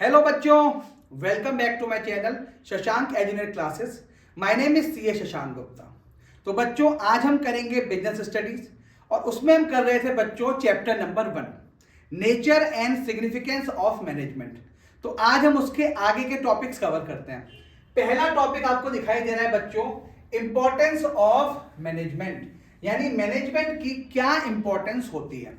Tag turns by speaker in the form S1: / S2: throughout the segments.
S1: Hello बच्चों, welcome back to my channel Shashank education classes. My name is C A Shashank Gupta. तो बच्चों, आज हम करेंगे बिजनेस स्टडीज और उसमें हम कर रहे थे बच्चों chapter number 1, nature and significance of management. तो आज हम उसके आगे के टॉपिक्स कवर करते हैं। पहला टॉपिक आपको दिखाई दे रहा है बच्चों, इंपॉर्टेंस ऑफ मैनेजमेंट, यानी मैनेजमेंट की क्या इंपॉर्टेंस होती है।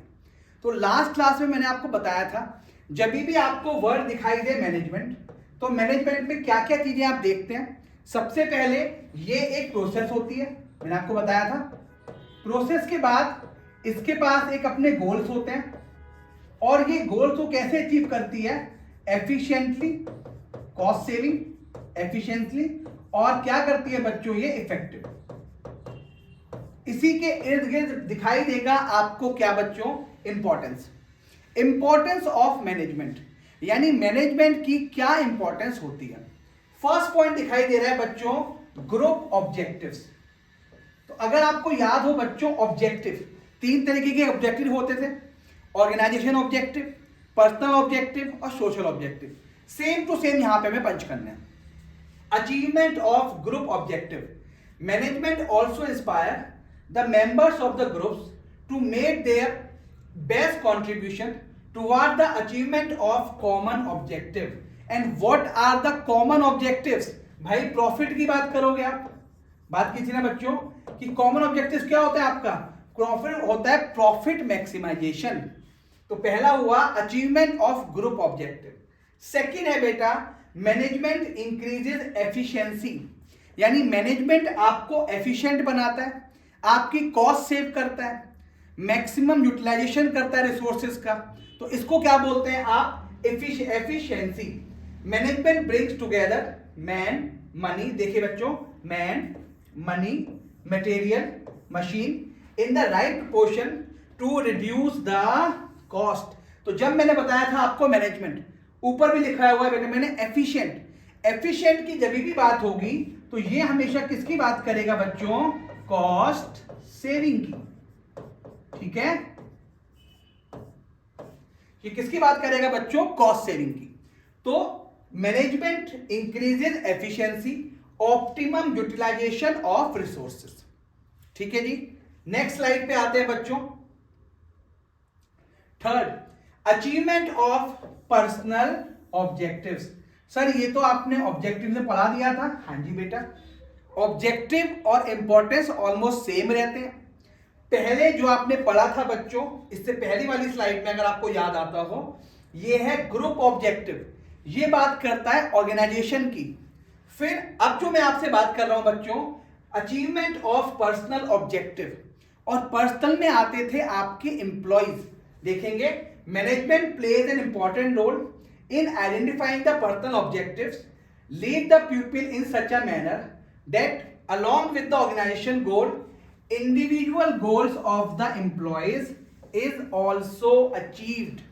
S1: तो लास्ट क्लास में मैंने आपको बताया था, जब भी आपको वर्ड दिखाई दे मैनेजमेंट, तो मैनेजमेंट में क्या क्या चीजें आप देखते हैं। सबसे पहले ये एक प्रोसेस होती है, मैंने आपको बताया था। प्रोसेस के बाद इसके पास एक अपने गोल्स होते हैं, और ये गोल्स को कैसे अचीव करती है, एफिशिएंटली, कॉस्ट सेविंग, एफिशिएंटली, और क्या करती है बच्चों, ये इफेक्टिव। इसी के इर्द गिर्द दिखाई देगा आपको क्या बच्चों, इंपॉर्टेंस ऑफ मैनेजमेंट, यानी मैनेजमेंट की क्या इंपॉर्टेंस होती है। फर्स्ट पॉइंट दिखाई दे रहा है बच्चों, ग्रुप ऑब्जेक्टिव्स। तो अगर आपको याद हो बच्चों, ऑब्जेक्टिव 3 तरीके के ऑब्जेक्टिव होते थे, ऑर्गेनाइजेशन ऑब्जेक्टिव, पर्सनल ऑब्जेक्टिव और social objective. Same to same यहां पे हमें पंच करना है। Achievement of group objective, management also inspire the members of the groups to make their best contribution toward the achievement of common objective. And what are the common objectives? भाई profit की बात करोगे आप, बात की थी ना बच्चों कि कॉमन ऑब्जेक्टिव्स क्या होता है आपका, प्रॉफिट होता है, प्रॉफिट मैक्सिमाइजेशन। तो पहला हुआ achievement of group objective. Second है बेटा, मैनेजमेंट इंक्रीजेस एफिशिएंसी, यानी मैनेजमेंट आपको एफिशिएंट बनाता है, आपकी कॉस्ट सेव करता है, मैक्सिमम यूटिलाइजेशन करता है रिसोर्सेज का। तो इसको क्या बोलते हैं आप, efficiency. Management brings together man, money, देखिए बच्चों, man, money, material, machine in the right proportion to reduce the cost. तो जब मैंने बताया था आपको मैनेजमेंट, ऊपर भी लिखा हुआ है मैंने एफिशिएंट की जब भी बात होगी तो ये हमेशा किसकी बात करेगा बच्चों, कॉस्ट सेविंग की। ठीक है, ये किसकी बात करेगा बच्चों, कॉस्ट सेविंग की। तो management increases efficiency, optimum utilisation of resources. ठीक है जी, नेक्स्ट स्लाइड पे आते हैं बच्चों। Third, achievement of personal objectives. Sir ये तो आपने ऑब्जेक्टिव से पढ़ा दिया था। हाँ जी बेटा, ऑब्जेक्टिव और इंपॉर्टेंस ऑलमोस्ट सेम रहते हैं। पहले जो आपने पढ़ा था बच्चों, इससे पहली वाली स्लाइड में अगर आपको याद आता हो, ये है ग्रुप ऑब्जेक्टिव, ये बात करता है ऑर्गेनाइजेशन की। फिर अब जो मैं आपसे बात कर रहा हूं बच्चों, अचीवमेंट ऑफ पर्सनल ऑब्जेक्टिव, और पर्सनल में आते थे आपके एम्प्लॉइज। देखेंगे, management plays an important role in identifying the personal objectives, lead the people in such a manner that along with the organization goal, individual goals of the employees is also achieved।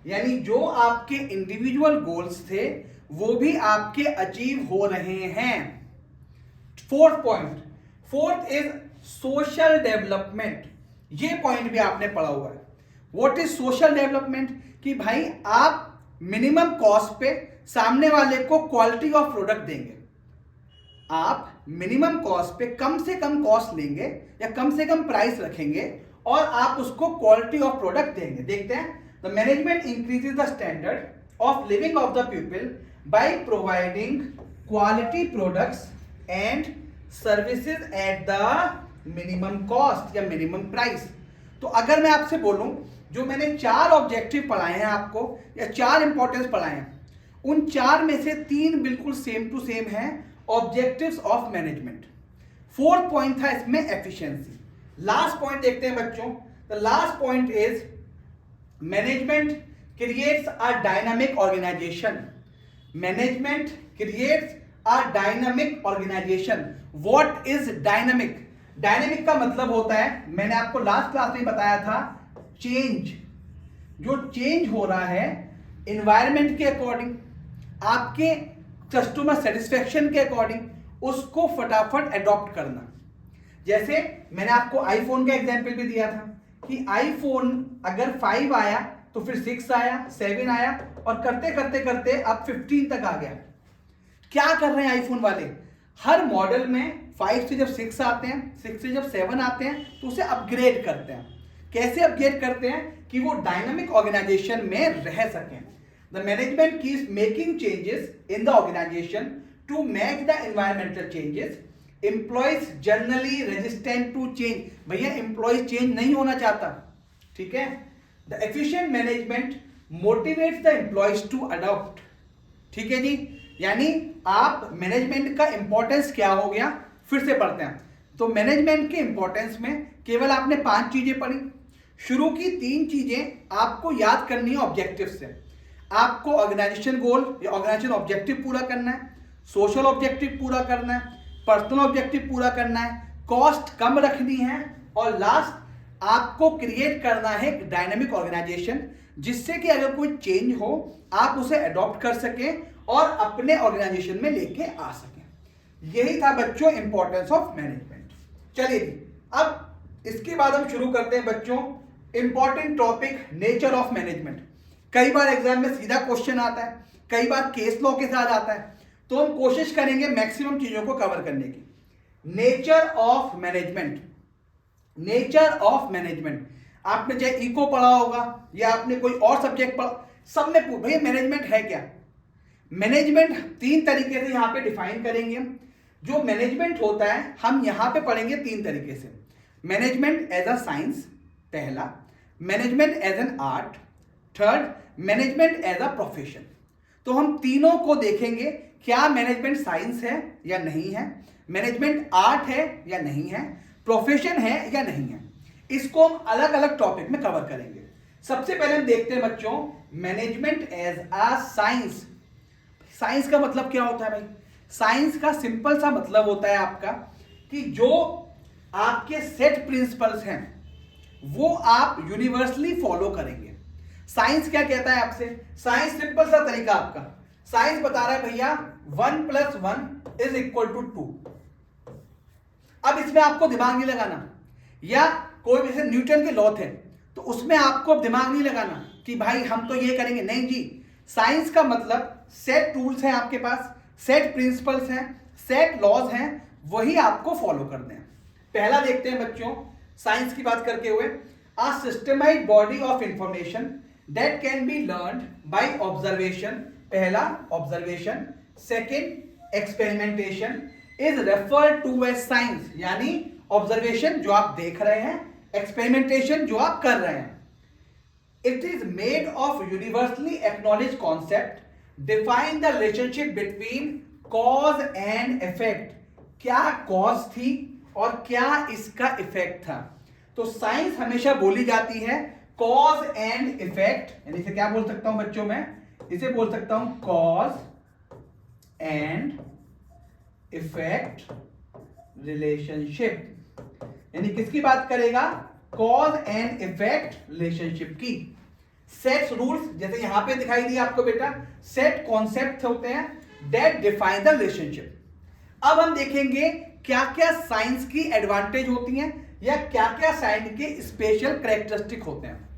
S1: यानी जो आपके individual goals थे वो भी आपके achieve हो रहे हैं। Fourth point, fourth is social development. ये पॉइंट भी आपने पढ़ा हुआ है। व्हाट इज सोशल डेवलपमेंट, कि भाई आप मिनिमम कॉस्ट पे सामने वाले को क्वालिटी ऑफ प्रोडक्ट देंगे। आप मिनिमम कॉस्ट पे कम से कम कॉस्ट लेंगे या कम से कम प्राइस रखेंगे और आप उसको क्वालिटी ऑफ प्रोडक्ट देंगे। देखते हैं, the management increases the standard of living of the people by providing quality products and services at the minimum cost या मिनिमम प्राइस। तो अगर मैं आपसे बोलूं, जो मैंने 4 ऑब्जेक्टिव पढ़ाए हैं आपको या 4 इंपॉर्टेंस पढ़ाए हैं, उन 4 में से 3 बिल्कुल सेम टू सेम है, objectives of management. Fourth point था इसमें एफिशिएंसी। लास्ट पॉइंट देखते हैं बच्चों। The last point is management creates a dynamic organisation. Management creates a dynamic organisation. What is dynamic, dynamic का मतलब होता है, मैंने आपको लास्ट क्लास में बताया था, चेंज। जो चेंज हो रहा है एनवायरमेंट के अकॉर्डिंग, आपके कस्टमर सेटिस्फेक्शन के अकॉर्डिंग, उसको फटाफट अडॉप्ट करना। जैसे मैंने आपको आईफोन का एग्जांपल भी दिया था कि आईफोन अगर 5 आया तो फिर 6 आया, 7 आया, और करते करते करते अब 15 तक आ गया। क्या कर रहे हैं आईफोन वाले, हर मॉडल में 5 से जब 6 आते हैं, 6 से जब 7 आते हैं, तो उसे अपग्रेड करते हैं। कैसे अपग्रेड करते हैं कि वो डायनामिक ऑर्गेनाइजेशन में रह सकें। The management keeps making changes in the organisation to match the environmental changes. Employees generally resistant to change, भैया एम्प्लॉयज चेंज नहीं होना चाहता, ठीक है। The efficient management motivates the employees to adopt, ठीक है जी। यानी आप मैनेजमेंट का इंपॉर्टेंस क्या हो गया, फिर से पढ़ते हैं। तो मैनेजमेंट के इंपॉर्टेंस में केवल आपने 5 चीजें पढ़ी। शुरू की 3 चीजें आपको याद करनी है ऑब्जेक्टिव से। आपको ऑर्गेनाइजेशन गोल या ऑर्गेनाइजेशन ऑब्जेक्टिव पूरा करना है, सोशल ऑब्जेक्टिव पूरा करना है, पर्सनल ऑब्जेक्टिव पूरा करना है, कॉस्ट कम रखनी है, और लास्ट आपको क्रिएट करना है एक डायनामिक ऑर्गेनाइजेशन, जिससे कि अगर कोई चेंज हो आप उसे अडॉप्ट कर सकें और अपने ऑर्गेनाइजेशन में लेके आ सकें। यही था बच्चों इंपॉर्टेंस ऑफ मैनेजमेंट। चलिए अब इसके बाद हम शुरू करते हैं बच्चों important topic nature of management. कई बार एग्जाम में सीधा क्वेश्चन आता है, कई बार केस लॉ के साथ आता है, तो हम कोशिश करेंगे मैक्सिमम चीजों को कवर करने की। Nature of management, nature of management आपने चाहे इको पढ़ा होगा या आपने कोई और सब्जेक्ट पढ़ा, सब में भैया मैनेजमेंट है क्या। मैनेजमेंट 3 तरीके से यहां पे डिफाइन करेंगे। जो मैनेजमेंट होता है हम यहां पे पढ़ेंगे 3 तरीके से। मैनेजमेंट एज अ साइंस पहला, management as an art, third management as a profession. तो हम तीनों को देखेंगे, क्या मैनेजमेंट साइंस है या नहीं है, मैनेजमेंट आर्ट है या नहीं है, प्रोफेशन है या नहीं है। इसको हम अलग अलग टॉपिक में कवर करेंगे। सबसे पहले हम देखते हैं बच्चों management as a science. Science का मतलब क्या होता है भाई, साइंस का सिंपल सा मतलब होता है आपका कि जो आपके सेट प्रिंसिपल्स हैं वो आप यूनिवर्सली फॉलो करेंगे। साइंस क्या कहता है आपसे, साइंस सिंपल सा तरीका आपका, साइंस बता रहा है भैया 1 + 1 = 2। अब इसमें आपको दिमाग नहीं लगाना, या कोई जैसे न्यूटन के लॉ थे तो उसमें आपको दिमाग नहीं लगाना कि भाई हम तो ये करेंगे, नहीं जी। साइंस का मतलब सेट टूल्स हैं आपके पास, सेट प्रिंसिपल्स हैं, सेट लॉज हैं, वही आपको फॉलो करने हैं। पहला देखते हैं बच्चों साइंस की बात करते हुए, a systemized body of information that can be learned by observation. पहला observation, second experimentation is referred to as science, यानी ऑब्जर्वेशन जो आप देख रहे हैं, एक्सपेरिमेंटेशन जो आप कर रहे हैं। It is made of universally acknowledge concept, define the relationship between cause and effect. क्या कॉज थी और क्या इसका इफेक्ट था। तो साइंस हमेशा बोली जाती है कॉज एंड इफेक्ट, यानी इसे क्या बोल सकता हूं बच्चों, मैं इसे बोल सकता हूं कॉज एंड इफेक्ट रिलेशनशिप। यानी किसकी बात करेगा, कॉज एंड इफेक्ट रिलेशनशिप की। सेट रूल्स जैसे यहां पे दिखाई दिया आपको बेटा, सेट कॉन्सेप्ट होते हैं दैट डिफाइन द रिलेशनशिप। अब हम देखेंगे क्या क्या साइंस की एडवांटेज होती हैं या क्या क्या साइंस के स्पेशल कैरेक्टरिस्टिक होते हैं।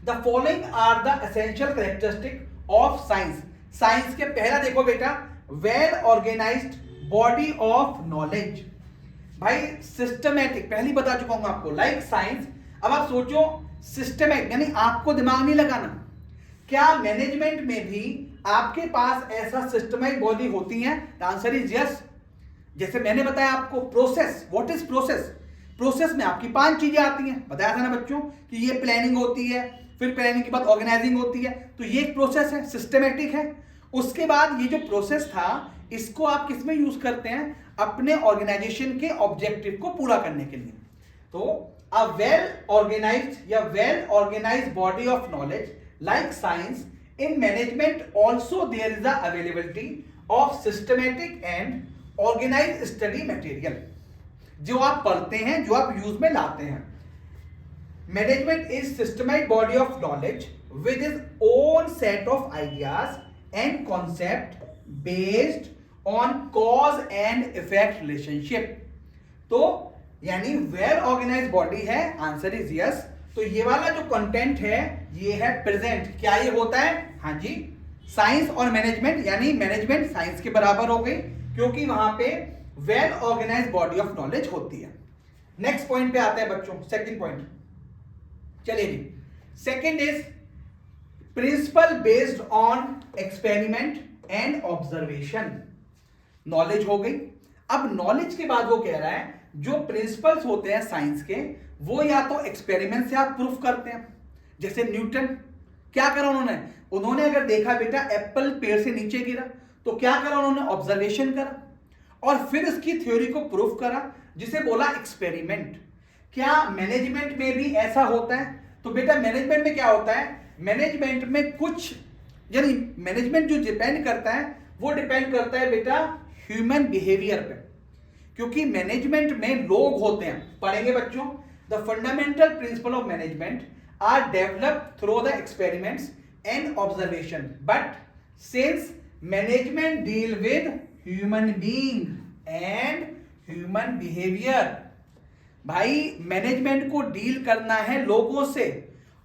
S1: The following are the essential characteristic of science. Science के पहला देखो बेटा, well organised body of knowledge. भाई सिस्टमैटिक, पहली बता चुका हूं आपको, लाइक साइंस। अब आप सोचो सिस्टमैटिक यानी आपको दिमाग नहीं लगाना। क्या मैनेजमेंट में भी आपके पास ऐसा सिस्टमैटिक बॉडी होती है? The answer is yes. जैसे मैंने बताया आपको process, what is process, process में आपकी 5 चीजें आती हैं, बताया था ना बच्चों कि ये प्लानिंग होती है, फिर प्लानिंग के बाद ऑर्गेनाइजिंग होती है, तो ये एक प्रोसेस है, सिस्टमैटिक है। उसके बाद ये जो प्रोसेस था इसको आप किस में यूज करते हैं, अपने ऑर्गेनाइजेशन के ऑब्जेक्टिव को पूरा करने के लिए। तो अ वेल ऑर्गेनाइज्ड या well organised body of knowledge like science in management also there is the availability of systematic and organised study material, जो आप पढ़ते हैं, जो आप यूज में लाते हैं। Management is systematic body of knowledge with is own set of ideas and concept based on cause and effect relationship. तो यानी वेल ऑर्गेनाइज्ड बॉडी है, आंसर इज यस। तो ये वाला जो कंटेंट है ये है प्रेजेंट। क्या ये होता है? हाँ जी, साइंस और मैनेजमेंट, यानी मैनेजमेंट साइंस के बराबर हो गई, क्योंकि वहां पे well organised body of knowledge होती है। नेक्स्ट पॉइंट पे आते हैं बच्चों, सेकंड पॉइंट। चलिए जी, second is principle based on experiment and observation. Knowledge हो गई। अब नॉलेज के बाद वो कह रहा है जो प्रिंसिपल्स होते हैं साइंस के, वो या तो एक्सपेरिमेंट से आप प्रूफ करते हैं। जैसे न्यूटन, क्या करा उन्होंने अगर देखा बेटा एप्पल पेड़ से नीचे गिरा, तो क्या करा उन्होंने? ऑब्जर्वेशन करा और फिर इसकी थ्योरी को प्रूफ करा, जिसे बोला एक्सपेरिमेंट। क्या मैनेजमेंट में भी ऐसा होता है? तो बेटा मैनेजमेंट में क्या होता है? मैनेजमेंट में कुछ, यानी मैनेजमेंट जो डिपेंड करता है वो डिपेंड करता है बेटा ह्यूमन बिहेवियर पे, क्योंकि मैनेजमेंट में लोग होते हैं। पढ़ेंगे बच्चों, the fundamental principle of management are developed through the experiments and observation, but since management deal with human being and human behaviour. भाई मैनेजमेंट को डील करना है लोगों से,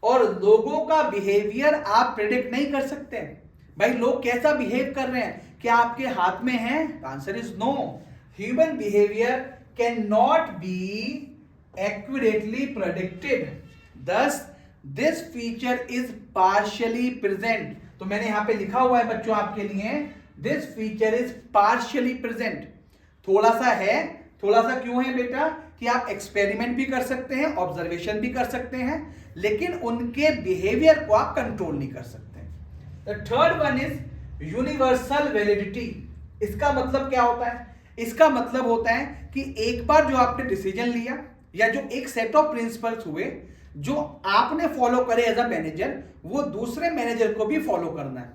S1: और लोगों का बिहेवियर आप प्रेडिक्ट नहीं कर सकते। भाई लोग कैसा बिहेव कर रहे हैं क्या आपके हाथ में है? Answer is no. Human behaviour can not be accurately predicted, thus this feature is partially present. तो मैंने यहां पे लिखा हुआ है बच्चों आपके लिए, this feature is partially present. थोड़ा सा है, थोड़ा सा क्यों है बेटा? कि आप एक्सपेरिमेंट भी कर सकते हैं, ऑब्जर्वेशन भी कर सकते हैं, लेकिन उनके बिहेवियर को आप कंट्रोल नहीं कर सकते। The third one is universal validity. इसका मतलब क्या होता है? इसका मतलब होता है कि एक बार जो आपने डिसीजन लिया, या जो एक सेट ऑफ प्रिंसिपल्स हुए जो आपने फॉलो करे एज अ मैनेजर, वो दूसरे मैनेजर को भी फॉलो करना है।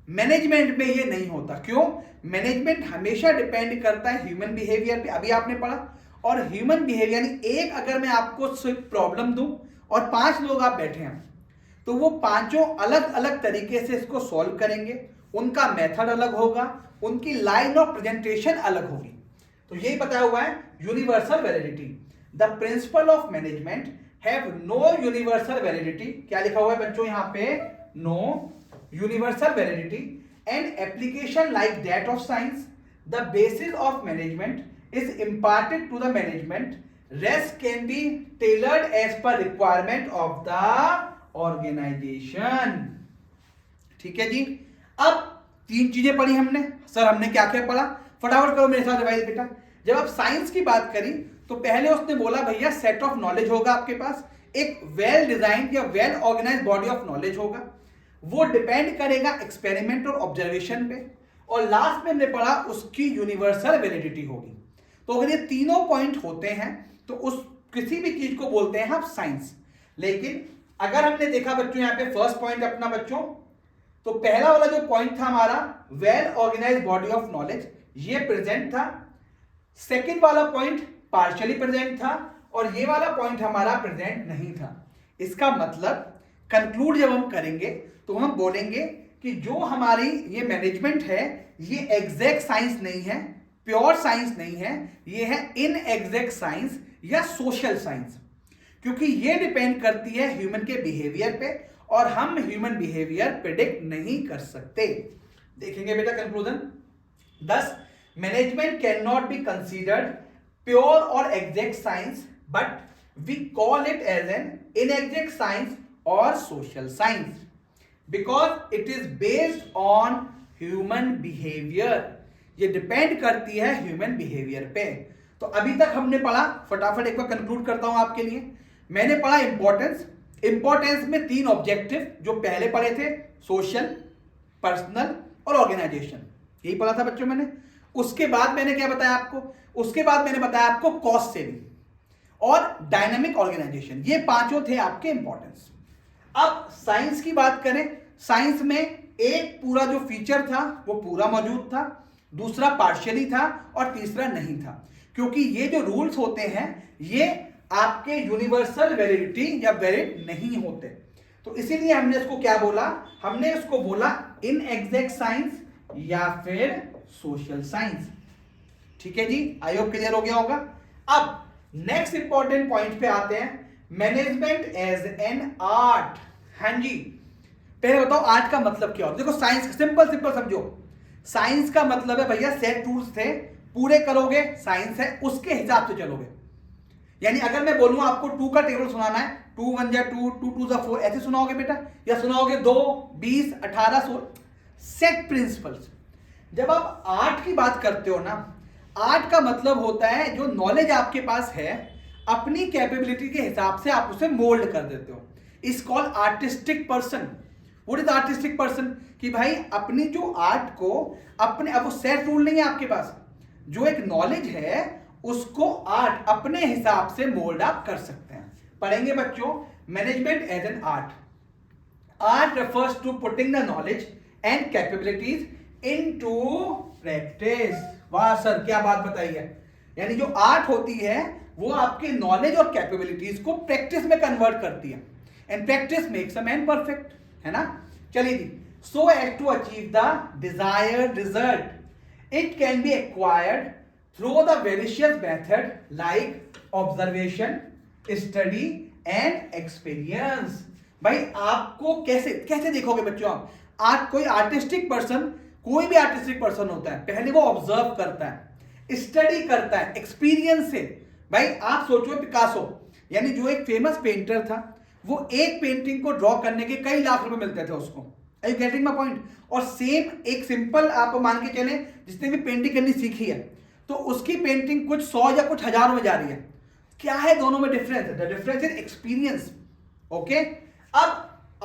S1: मैनेजमेंट में ये नहीं होता। क्यों? मैनेजमेंट हमेशा डिपेंड करता है ह्यूमन बिहेवियर पे, अभी आपने पढ़ा। और ह्यूमन बिहेवियर, यानी एक अगर मैं आपको प्रॉब्लम दूं और 5 लोग आप बैठे हैं, तो वो पांचों अलग अलग तरीके से इसको सॉल्व करेंगे, उनका मेथड अलग होगा, उनकी लाइन ऑफ प्रेजेंटेशन अलग होगी। तो यही बताया हुआ है universal validity. The principle of management have no universal validity. क्या लिखा हुआ है बच्चों यहां पे? No universal validity and application like that of science. The basis of management is imparted to the management, rest can be tailored as per requirement of the organization। ठीक है जी। अब 3 चीजें पढ़ी हमने। सर हमने क्या क्या पढ़ा? फटाफट करो मेरे साथ रिवाइज बेटा। जब आप साइंस की बात करी तो पहले उसने बोला भैया सेट ऑफ नॉलेज होगा आपके पास, एक वेल डिजाइन या well organise body of knowledge होगा, वो डिपेंड करेगा एक्सपेरिमेंट और ऑब्जर्वेशन पे, और लास्ट में हमने पढ़ा उसकी यूनिवर्सल वैलिडिटी होगी। तो अगर ये तीनों पॉइंट होते हैं तो उस किसी भी चीज को बोलते हैं आप साइंस। लेकिन अगर हमने देखा बच्चों यहां पे फर्स्ट पॉइंट अपना बच्चों, तो पहला वाला जो पॉइंट था हमारा well organised body of knowledge, ये प्रेजेंट था। सेकंड वाला पॉइंट पार्शियली प्रेजेंट था, और ये वाला पॉइंट हमारा प्रेजेंट नहीं था। इसका मतलब कंक्लूड जब हम करेंगे तो हम बोलेंगे कि जो हमारी ये मैनेजमेंट है ये एग्जैक्ट साइंस नहीं है, प्योर साइंस नहीं है, ये है इनएग्जैक्ट साइंस या सोशल साइंस, क्योंकि ये डिपेंड करती है ह्यूमन के बिहेवियर पे, और हम ह्यूमन बिहेवियर प्रेडिक्ट नहीं कर सकते। देखेंगे बेटा conclusion. thus management can not be considered pure और exact science, but we call it as an inexact science और social science, because it is based on human behaviour. ये डिपेंड करती है ह्यूमन बिहेवियर पे। तो अभी तक हमने पढ़ा, फटाफट एक बार कंक्लूड करता हूं आपके लिए। मैंने पढ़ा इंपॉर्टेंस। इंपॉर्टेंस में 3 ऑब्जेक्टिव जो पहले पढ़े थे, सोशल, पर्सनल और ऑर्गेनाइजेशन, यही पढ़ा था बच्चों मैंने। उसके बाद मैंने क्या बताया आपको? उसके बाद मैंने बताया आपको कॉस्ट सेविंग और डायनामिक ऑर्गेनाइजेशन, ये पांचों थे आपके इंपॉर्टेंस। अब साइंस की बात करें, साइंस में एक पूरा जो फीचर था वो पूरा मौजूद था, दूसरा पार्शियली था और तीसरा नहीं था, क्योंकि ये जो रूल्स होते हैं ये आपके यूनिवर्सल वैलिडिटी या वैलिड नहीं होते। तो इसीलिए हमने इसको क्या बोला? हमने इसको बोला इनएग्जैक्ट साइंस या फिर सोशल साइंस। ठीक है जी, आई होप क्लियर हो गया होगा। अब नेक्स्ट इंपॉर्टेंट पॉइंट पे आते हैं। Management as an art. हाँ जी, पहले बताओ आर्ट का मतलब क्या होता है। देखो साइंस, सिंपल सिंपल समझो, साइंस का मतलब है भैया सेट रूल्स थे, पूरे करोगे, साइंस है, उसके हिसाब से चलोगे। यानी अगर मैं बोलूं आपको 2 का टेबल सुनाना है, 2 1 जा 2, 2 2 जा 4, ऐसे सुनाओगे बेटा, या सुनाओगे 2 20 18 16, सेट प्रिंसिपल्स। जब आप आर्ट की बात करते हो ना, आर्ट का मतलब होता है जो नॉलेज आपके पास है, अपनी कैपेबिलिटी के हिसाब से आप उसे मोल्ड कर देते हो। इस call artistic person. What is artistic person? कि भाई अपनी जो आर्ट को अपने, अब वो सेट रूल नहीं है आपके पास, जो एक नॉलेज है उसको आर्ट अपने हिसाब से मोल्ड आप कर सकते हैं। पढ़ेंगे बच्चों management as an art. Art refers to putting the knowledge and capabilities into practice. वाह सर, क्या बात बताई है। यानी जो आर्ट होती है वो आपके नॉलेज और कैपेबिलिटीज को प्रैक्टिस में कन्वर्ट करती है, and practice makes a man perfect, है ना। चलिए जी, so as to achieve the desired result it can be acquired through the various method like observation, study and experience. भाई आपको कैसे कैसे देखोगे बच्चों आप आर्ट? कोई आर्टिस्टिक पर्सन, कोई भी आर्टिस्टिक पर्सन होता है, पहले वो ऑब्जर्व करता है, स्टडी करता है, एक्सपीरियंस से। भाई आप सोचो पिकासो, यानी जो एक फेमस पेंटर था, वो एक पेंटिंग को ड्रॉ करने के कई लाख रुपए मिलते थे उसको। Are you getting my point? और सेम एक सिंपल आप मान के चले, जिसने भी पेंटिंग करनी सीखी है, तो उसकी पेंटिंग कुछ 100 या कुछ हजारों में जा रही है। क्या है दोनों में difference? The difference is experience. Okay, अब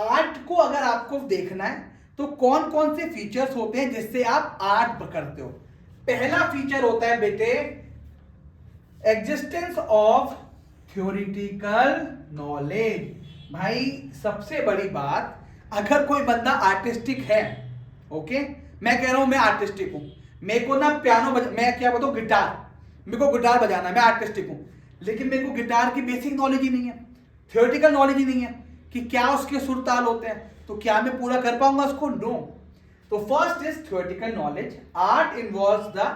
S1: आर्ट को अगर आपको देखना है तो कौन कौन से फीचर्स होते हैं जिससे आप आर्ट करते हो। पहला फीचर होता है बेटे एग्जिस्टेंस ऑफ थ्योरेटिकल नॉलेज। भाई सबसे बड़ी बात, अगर कोई बंदा आर्टिस्टिक है, ओके, मैं कह रहा हूं मैं आर्टिस्टिक हूं, मेरे को ना पियानो मैं क्या बताऊं, गिटार, मेरे को गिटार बजाना है, मैं आर्टिस्टिक हूं, लेकिन मेरे को गिटार की बेसिक नॉलेज ही नहीं है, थ्योरेटिकल नॉलेज ही नहीं है कि क्या उसके सुर ताल होते हैं, तो क्या मैं पूरा कर पाऊंगा उसको? नो। तो first is theoretical knowledge. Art involves the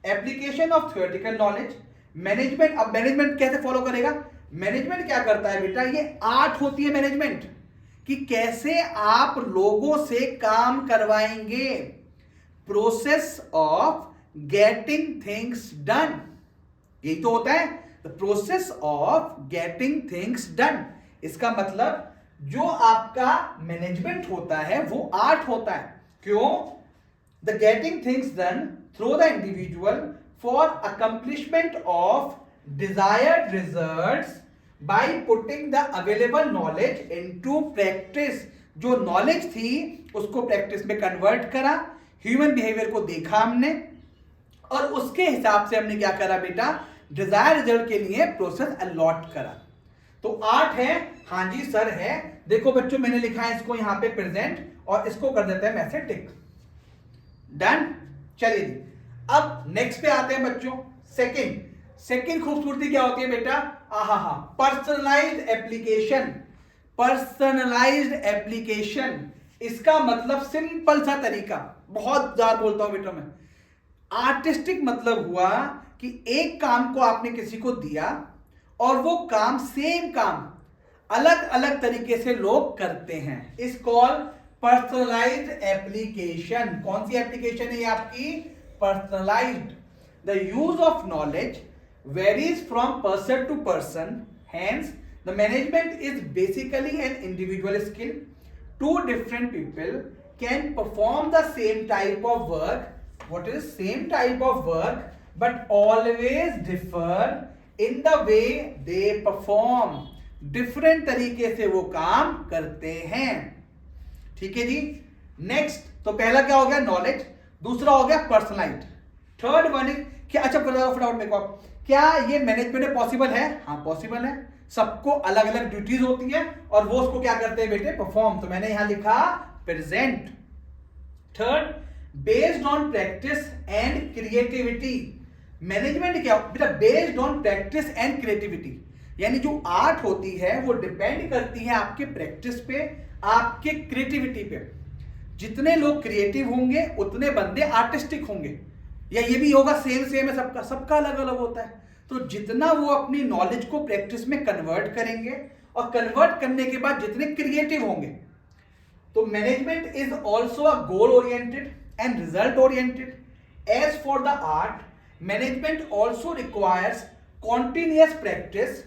S1: application of theoretical knowledge. Management, अब मैनेजमेंट कैसे फॉलो करेगा? मैनेजमेंट क्या करता है बेटा, ये आर्ट होती है मैनेजमेंट, कि कैसे आप लोगों से काम करवाएंगे। Process of getting things done, यही तो होता है, the process of getting things done. इसका मतलब जो आपका मैनेजमेंट होता है वो आर्ट होता है। क्यों? The getting things done through the individual for accomplishment of desired results by putting the available knowledge into practice. जो नॉलेज थी उसको प्रैक्टिस में कन्वर्ट करा, ह्यूमन बिहेवियर को देखा हमने, और उसके हिसाब से हमने क्या करा बेटा, डिजायर रिजल्ट के लिए प्रोसेस अलॉट करा। तो आर्ट है, हाँ जी सर है। देखो बच्चों मैंने लिखा है इसको यहां पे प्रेजेंट, और इसको कर देते हैं मैं से टिक। डन। चलिए जी, अब नेक्स्ट पे आते हैं बच्चों। सेकंड खूबसूरती क्या होती है बेटा? आहा, पर्सनलाइज्ड एप्लीकेशन। पर्सनलाइज्ड एप्लीकेशन, इसका मतलब सिंपल सा तरीका, बहुत ज्यादा बोलता हूं बेटा मैं। आर्टिस्टिक मतलब हुआ कि एक काम को आपने किसी को दिया और वो काम, सेम काम अलग अलग तरीके से लोग करते हैं। इस कॉल पर्सनलाइज्ड एप्लीकेशन। कौन सी एप्लीकेशन है ये आपकी? Personalised. The use of knowledge varies from person to person, hence the management is basically an individual skill. Two different people can perform the same type of work. What is same type of work but always differ in the way they perform. Different तरीके से वो काम करते हैं। ठीक है जी। Next, तो पहला क्या हो गया? नॉलेज। दूसरा हो गया पर्सनलाइज्ड। थर्ड वन इज क्या? अच्छा बताओ फटाफट मेरे को, क्या ये मैनेजमेंट में पॉसिबल है? हाँ पॉसिबल है। सबको अलग अलग ड्यूटीज होती है और वो उसको क्या करते हैं बेटे? परफॉर्म। तो मैंने यहां लिखा present. Third, based on practice and creativity. Management क्या बेटा? Based on practice and creativity. यानी जो आर्ट होती है वो डिपेंड करती है आपके प्रैक्टिस पे, आपके क्रिएटिविटी पे। जितने लोग क्रिएटिव होंगे उतने बंदे आर्टिस्टिक होंगे, या ये भी होगा सेम है सबका, सबका अलग अलग होता है। तो जितना वो अपनी नॉलेज को प्रैक्टिस में कन्वर्ट करेंगे और कन्वर्ट करने के बाद जितने क्रिएटिव होंगे। तो management is also a goal oriented and result oriented. As for the art, management also requires continuous practice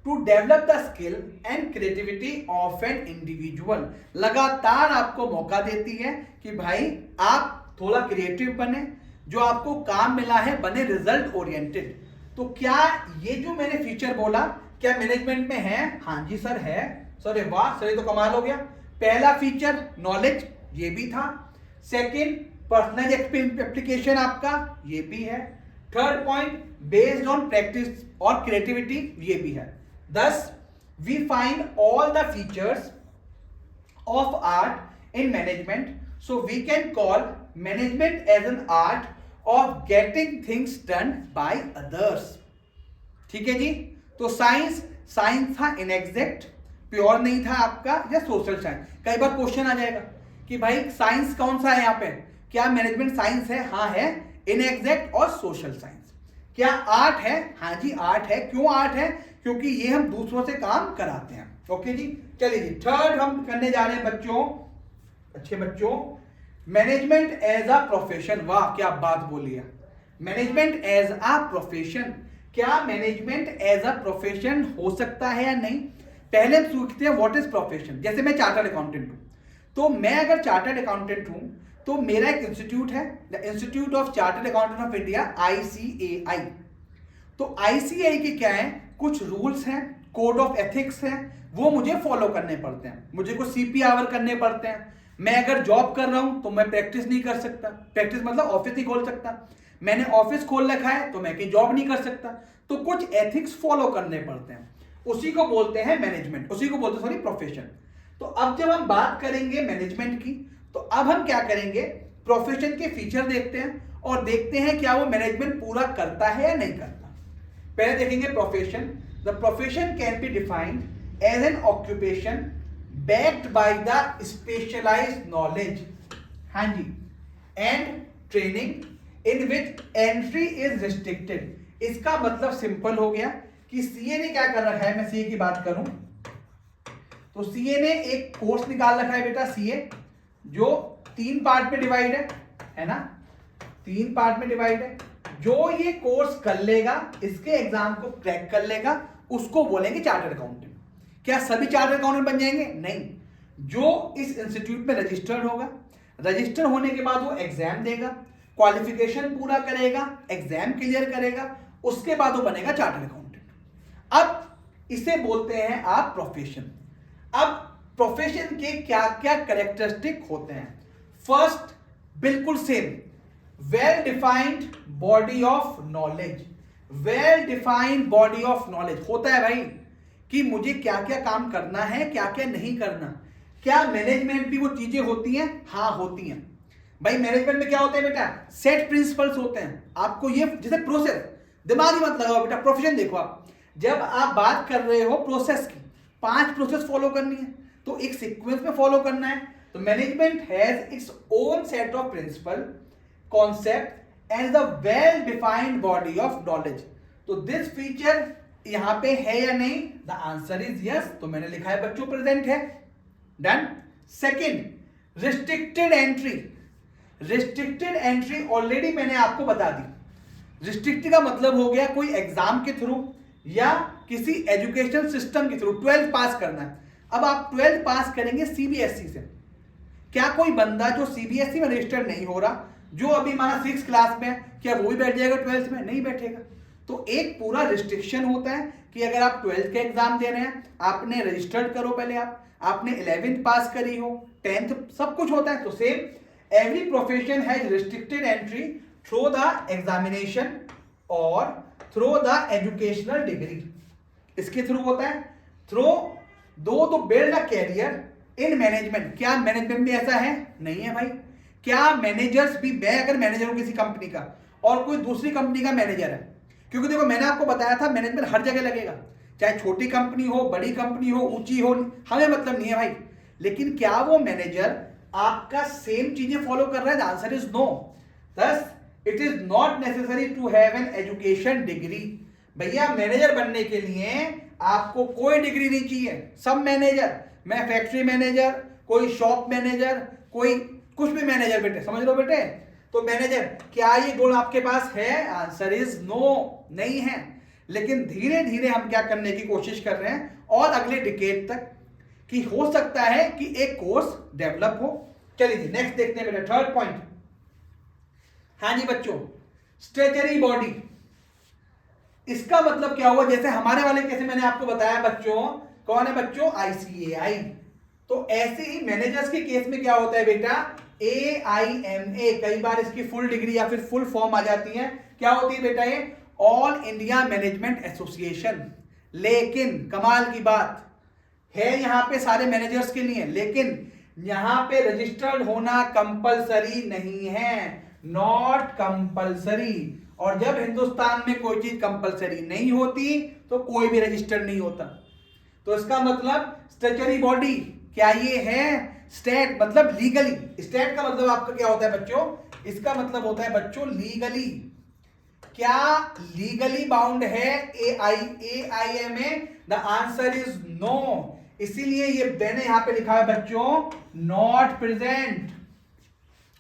S1: to develop the skill and creativity of an individual. लगातार आपको मौका देती है कि भाई आप थोड़ा क्रिएटिव बने, जो आपको काम मिला है बने रिजल्ट ओरिएंटेड। तो क्या ये जो मैंने फीचर बोला क्या मैनेजमेंट में है? हाँ जी सर है। सर वाह सर, ये तो कमाल हो गया। पहला फीचर नॉलेज, ये भी था। सेकंड पर्सनल एप्लीकेशन आपका, ये भी है। Third point based on practice और क्रिएटिविटी, ये भी है। Thus, we find all the features of art in management. So we can call management as an art of getting things done by others. ठीक है जी। तो साइंस था इनएग्जैक्ट, pure नहीं था आपका, या सोशल साइंस। कई बार क्वेश्चन आ जाएगा कि भाई साइंस कौन सा है यहाँ पे, क्या मैनेजमेंट साइंस है? हाँ है। इनएग्जैक्ट और सोशल साइंस। क्या आर्ट है? हाँ जी आर्ट है। क्यों आर्ट है? क्योंकि ये हम दूसरों से काम कराते हैं। ओके जी, चलिए जी। थर्ड हम करने जा रहे हैं बच्चों, अच्छे बच्चों, मैनेजमेंट एज अ प्रोफेशन। वाह क्या बात बोली है, मैनेजमेंट एज अ प्रोफेशन। क्या मैनेजमेंट एज अ प्रोफेशन हो सकता है या नहीं? पहले हम सीखते हैं व्हाट इज प्रोफेशन। जैसे मैं चार्टर्ड अकाउंटेंट हूं, तो मैं अगर चार्टर्ड अकाउंटेंट हूं तो मेरा एक इंस्टीट्यूट है, the institute of chartered accountant of India, ICAI। तो ICAI के क्या है, कुछ रूल्स हैं, कोड ऑफ एथिक्स हैं, वो मुझे फॉलो करने पड़ते हैं। मुझे कुछ CP आवर करने पड़ते हैं। मैं अगर जॉब कर रहा हूं तो मैं प्रैक्टिस नहीं कर सकता, प्रैक्टिस मतलब ऑफिस नहीं खोल सकता। मैंने ऑफिस खोल रखा है तो मैं कहीं जॉब नहीं कर सकता। तो कुछ एथिक्स फॉलो करने पड़ते हैं, उसी को बोलते हैं मैनेजमेंट, उसी को बोलते हैं सॉरी प्रोफेशन। तो अब जब हम बात करेंगे मैनेजमेंट की, तो अब हम क्या करेंगे, प्रोफेशन के फीचर देखते हैं और देखते हैं क्या वो मैनेजमेंट पूरा करता है या नहीं करता। पहले देखेंगे profession. The profession can be defined as an occupation backed by the specialized knowledge, हाँ जी, and training in which entry is restricted. इसका मतलब सिंपल हो गया कि CA ने क्या कर रखा है, मैं CA की बात करूं तो CA ने एक कोर्स निकाल रखा है बेटा, CA, जो 3 पार्ट में डिवाइड है ना, 3 पार्ट में डिवाइड है। जो ये कोर्स कर लेगा, इसके एग्जाम को क्रैक कर लेगा, उसको बोलेंगे चार्टर्ड अकाउंटेंट। क्या सभी चार्टर्ड अकाउंटेंट बन जाएंगे? नहीं। जो इस इंस्टीट्यूट में रजिस्टर्ड होगा, रजिस्टर होने के बाद वो एग्जाम देगा, क्वालिफिकेशन पूरा करेगा, एग्जाम क्लियर करेगा, उसके बाद वो बनेगा चार्टर्ड अकाउंटेंट। अब इसे बोलते हैं आप प्रोफेशन। अब प्रोफेशन के क्या क्या कैरेक्टरिस्टिक होते हैं? फर्स्ट, बिल्कुल same, well defined body of knowledge. Well defined body of knowledge होता है भाई कि मुझे क्या क्या काम करना है, क्या क्या नहीं करना। क्या मैनेजमेंट भी वो चीजें होती हैं? हाँ होती हैं भाई। मैनेजमेंट में क्या होता है बेटा, सेट प्रिंसिपल्स होते हैं। आपको ये जैसे प्रोसेस, दिमाग ही मत लगाओ बेटा, प्रोफेशन देखो आप। जब आप बात कर रहे हो प्रोसेस की, 5 प्रोसेस फॉलो करनी है, तो एक सीक्वेंस में फॉलो करना है। तो management has its own set of principle, concept and the well defined body of knowledge. तो दिस फीचर यहां पे है या नहीं? The answer is yes. तो मैंने लिखा है बच्चों प्रेजेंट है। Done. Second, restricted entry. Restricted entry already मैंने आपको बता दी। रिस्ट्रिक्टेड का मतलब हो गया कोई एग्जाम के थ्रू या किसी एजुकेशन सिस्टम के थ्रू 12th पास करना है। अब आप 12th पास करेंगे CBSE से। क्या कोई बंदा जो CBSE में रजिस्टर्ड नहीं हो रहा, जो अभी माना 6th क्लास में, क्या वो भी बैठ जाएगा 12th में? नहीं बैठेगा। तो एक पूरा रिस्ट्रिक्शन होता है कि अगर आप 12th के एग्जाम दे रहे हैं, आपने रजिस्टर्ड करो पहले, आपने 11th पास करी हो, 10th, सब कुछ होता है। तो same every profession has restricted entry through the examination और थ्रू द एजुकेशनल डिग्री। इसके थ्रू होता है, थ्रू दो to build a career in management. क्या मैनेजमेंट भी ऐसा है? नहीं है भाई। क्या मैनेजर्स भी, मैं अगर मैनेजर हूं किसी कंपनी का और कोई दूसरी कंपनी का मैनेजर है, क्योंकि देखो मैंने आपको बताया था मैनेजमेंट हर जगह लगेगा, चाहे छोटी कंपनी हो, बड़ी कंपनी हो, ऊंची हो, हमें मतलब नहीं है भाई। लेकिन क्या वो मैनेजर आपका सेम चीजें फॉलो कर रहा है? The answer is no. Thus it is not necessary to have an education degree. भैया मैनेजर बनने के लिए आपको कोई डिग्री नहीं चाहिए, सब मैनेजर, मैं फैक्ट्री मैनेजर, कोई शॉप मैनेजर, कोई कुछ भी मैनेजर बेटे, समझ लो बेटे। तो मैनेजर, क्या ये गुण आपके पास है? आंसर इज नो, नहीं है। लेकिन धीरे धीरे हम क्या करने की कोशिश कर रहे हैं और अगले डिकेड तक कि हो सकता है कि एक कोर्स डेवलप हो। चलिए जी नेक्स्ट देखते हैं बेटा, थर्ड पॉइंट। हाँ जी बच्चों, स्ट्रेचरी बॉडी, इसका मतलब क्या हुआ? जैसे हमारे वाले कैसे मैंने आपको बताया बच्चों, कौन है बच्चों? ICAI। तो ऐसे ही मैनेजर्स के केस में क्या होता है बेटा? AIMA, कई बार इसकी फुल डिग्री या फिर फुल फॉर्म आ जाती है, क्या होती है बेटा? ये ऑल इंडिया मैनेजमेंट एसोसिएशन। लेकिन कमाल की बात है यहां पे सारे मैनेजर्स के लिए, लेकिन यहां पे रजिस्टर्ड होना कंपलसरी नहीं है, नॉट कंपलसरी। और जब हिंदुस्तान में कोई चीज कंपलसरी नहीं होती तो कोई भी रजिस्टर्ड नहीं होता। तो इसका मतलब स्टैट्यूटरी बॉडी क्या ये है? स्टेट मतलब लीगली, स्टेट का मतलब आपका क्या होता है बच्चों? इसका मतलब होता है बच्चों लीगली। क्या लीगली बाउंड है AIMA? The answer is no. इसीलिए ये मैंने यहां पे लिखा है बच्चों नॉट प्रेजेंट।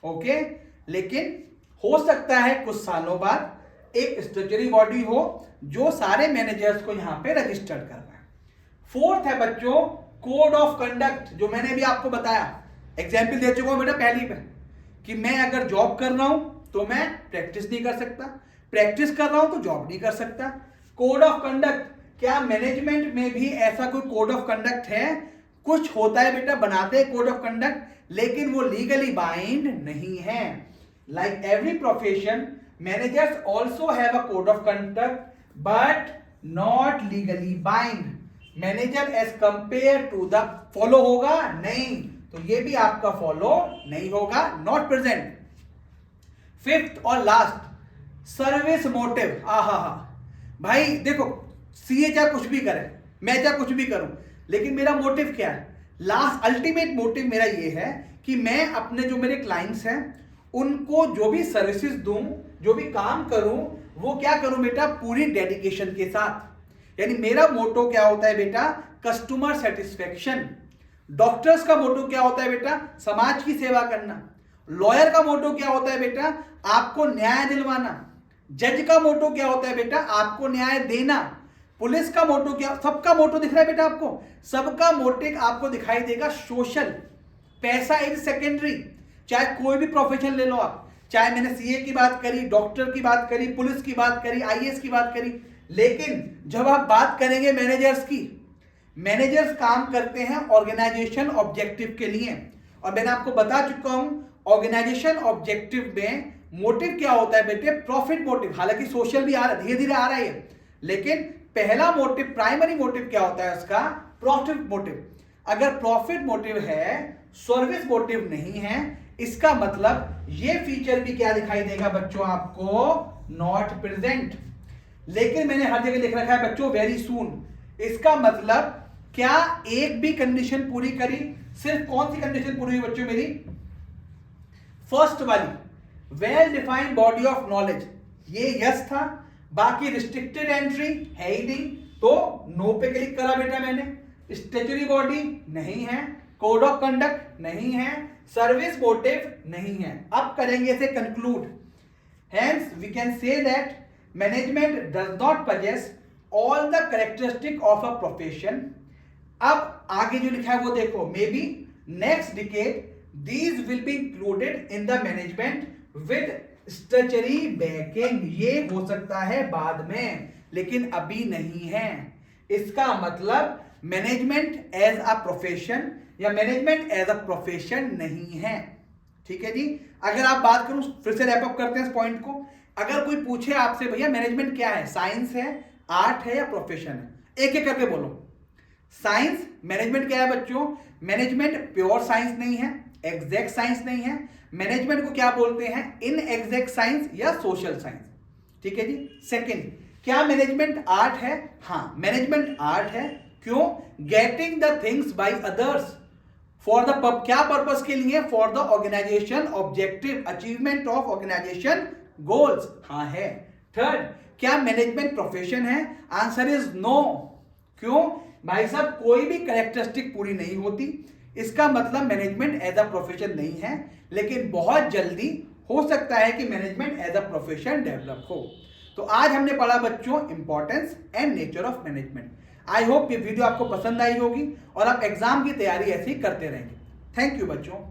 S1: ओके, लेकिन हो सकता है कुछ सालों बाद एक स्टैट्यूटरी बॉडी हो जो सारे मैनेजर्स को यहां पे रजिस्टर्ड कर रहा है। फोर्थ है बच्चों कोड ऑफ कंडक्ट, जो मैंने भी आपको बताया, एग्जाम्पल दे चुका हूं बेटा पहली पे, कि मैं अगर जॉब कर रहा हूं तो मैं प्रैक्टिस नहीं कर सकता, प्रैक्टिस कर रहा हूं तो जॉब नहीं कर सकता। कोड ऑफ कंडक्ट, क्या मैनेजमेंट में भी ऐसा कोई कोड ऑफ कंडक्ट है? कुछ होता है बेटा, बनाते हैं कोड ऑफ कंडक्ट, लेकिन वो लीगली बाइंड नहीं है। Like every profession, managers also have a code of conduct but not legally bind. Manager as compare to the follow होगा नहीं, तो ये भी आपका फॉलो नहीं होगा, नॉट प्रेजेंट। फिफ्थ और लास्ट, सर्विस मोटिव। आहा भाई देखो, सीए चाहे कुछ भी करे, मैं चाहे कुछ भी करूं, लेकिन मेरा मोटिव क्या है? लास्ट अल्टीमेट मोटिव मेरा ये है कि मैं अपने जो मेरे क्लाइंट्स हैं उनको जो भी सर्विसेज दूं, जो भी काम करूं, वो क्या करूं बेटा? पूरी डेडिकेशन के साथ। यानी मेरा मोटो क्या होता है बेटा? Customer satisfaction. डॉक्टर्स का मोटो क्या होता है बेटा? समाज की सेवा करना। लॉयर का मोटो क्या होता है बेटा? आपको न्याय दिलवाना। जज का मोटो क्या होता है बेटा? आपको न्याय देना। पुलिस का मोटो क्या? सबका मोटो दिख रहा है बेटा आपको? सबका मोटिव आपको दिखाई देगा सोशल। पैसा इज सेकेंडरी। चाहे कोई भी प्रोफेशन ले लो आप, चाहे मैंने सीए की बात करी, डॉक्टर की बात करी, पुलिस की बात करी, आईएएस की बात करी, लेकिन जब आप बात करेंगे मैनेजर्स की, मैनेजर्स काम करते हैं ऑर्गेनाइजेशन ऑब्जेक्टिव के लिए। और मैंने आपको बता चुका हूं ऑर्गेनाइजेशन ऑब्जेक्टिव में मोटिव क्या होता है बेटे? Profit motive. हालांकि सोशल भी आ रहा है, धीरे धीरे आ रहा है, लेकिन पहला मोटिव, प्राइमरी मोटिव क्या होता है उसका? Profit motive. अगर प्रॉफिट मोटिव है, सर्विस मोटिव नहीं है, इसका मतलब ये फीचर भी क्या दिखाई देगा बच्चों आपको? Not present. लेकिन मैंने हर जगह लिख रखा है बच्चों वेरी सून। इसका मतलब क्या एक भी कंडीशन पूरी करी? सिर्फ कौन सी कंडीशन पूरी हुई बच्चों मेरी? फर्स्ट वाली, well defined body of knowledge, ये यस था। बाकी रिस्ट्रिक्टेड एंट्री है ही नहीं, तो नो पे क्लिक करा बेटा मैंने। स्टैट्यूटरी बॉडी नहीं है, कोड ऑफ कंडक्ट नहीं है, सर्विस मोटिव नहीं है। अब करेंगे इसे conclude. Hence we can say that management does not possess all the characteristic of a profession. अब आगे जो लिखा है वो देखो, maybe next decade these will be included in the management with statutory backing। ये हो सकता है बाद में, लेकिन अभी नहीं है। इसका मतलब मैनेजमेंट एज अ प्रोफेशन या मैनेजमेंट एज अ प्रोफेशन नहीं है। ठीक है जी। अगर आप बात करूं, फिर से रैप अप करते हैं इस पॉइंट को। अगर कोई पूछे आपसे भैया मैनेजमेंट क्या है, साइंस है, आर्ट है या प्रोफेशन है, एक एक करके बोलो। साइंस, मैनेजमेंट क्या है बच्चों? मैनेजमेंट प्योर साइंस नहीं है, एग्जैक्ट साइंस नहीं है। मैनेजमेंट को क्या बोलते हैं? इन एग्जैक्ट साइंस या सोशल साइंस। ठीक है जी। सेकंड, क्या मैनेजमेंट आर्ट है? हाँ, मैनेजमेंट आर्ट है। क्यों? Getting the things by others for the क्या पर्पस के लिए? For the organisation objective, achievement of organisation goals. हाँ है। थर्ड, क्या मैनेजमेंट प्रोफेशन है? Answer is no. क्यों भाई साहब, कोई भी कैरेक्टरिस्टिक पूरी नहीं होती, इसका मतलब मैनेजमेंट एज अ प्रोफेशन नहीं है, लेकिन बहुत जल्दी हो सकता है कि management as a profession develop हो। तो आज हमने पढ़ा बच्चों importance and nature of management. I hope ये वीडियो आपको पसंद आई होगी और आप एग्जाम की तैयारी ऐसे ही करते रहेंगे। थैंक यू बच्चों।